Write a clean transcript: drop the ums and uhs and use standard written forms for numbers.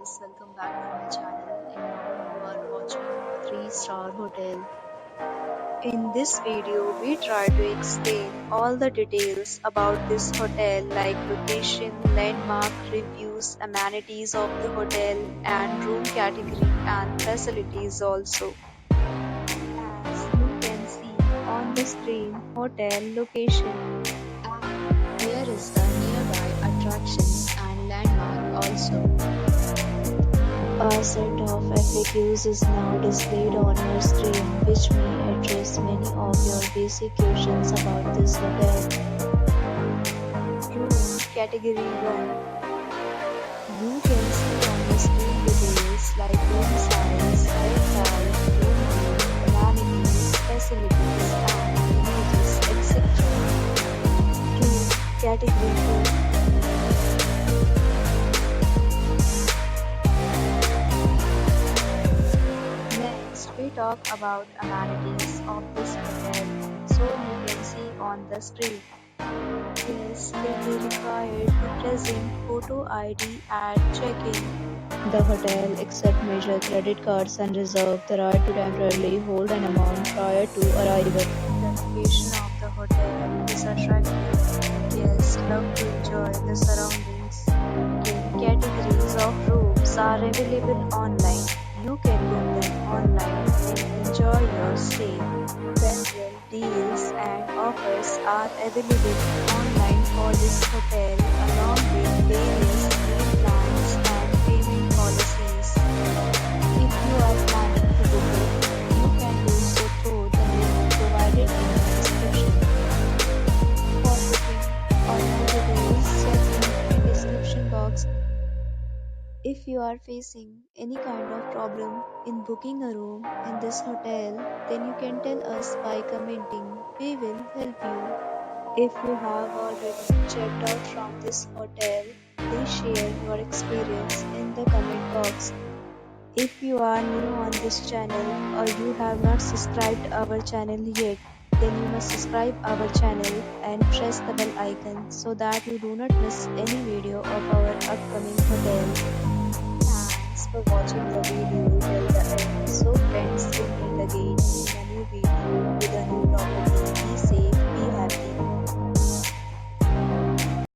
guys, welcome back to my channel and now you are watching a 3-star hotel. In this video, we try to explain all the details about this hotel like location, landmark, reviews, amenities of the hotel and room category and facilities also. As you can see on the screen, hotel location. And here is the nearby attractions and landmark also. A set of FAQs is now displayed on your screen, which may address many of your basic questions about this hotel. Room Category 1. You can see on the screen details like room size, bed type, room name, amenities, facilities, and images, etc. Room Category 2. We talk about amenities of this hotel, so you can see on the screen. Guests will be required to present photo ID at check-in. The hotel accepts major credit cards and reserves the right to temporarily hold an amount prior to arrival. The location of the hotel is attractive. Guests love to enjoy the surroundings. Categories of rooms are available online. You can book them online and enjoy your stay. Several deals and offers are available online for this hotel along with various meal plans and payment policies. If you are planning to book it, you can do so through the link provided in the description. For booking or more details, check in the description box. If you are facing any kind of problem in booking a room in this hotel, then you can tell us by commenting. We will help you. If you have already checked out from this hotel, please share your experience in the comment box. If you are new on this channel or you have not subscribed our channel yet, then you must subscribe our channel and press the bell icon so that you do not miss any video of our upcoming hotel.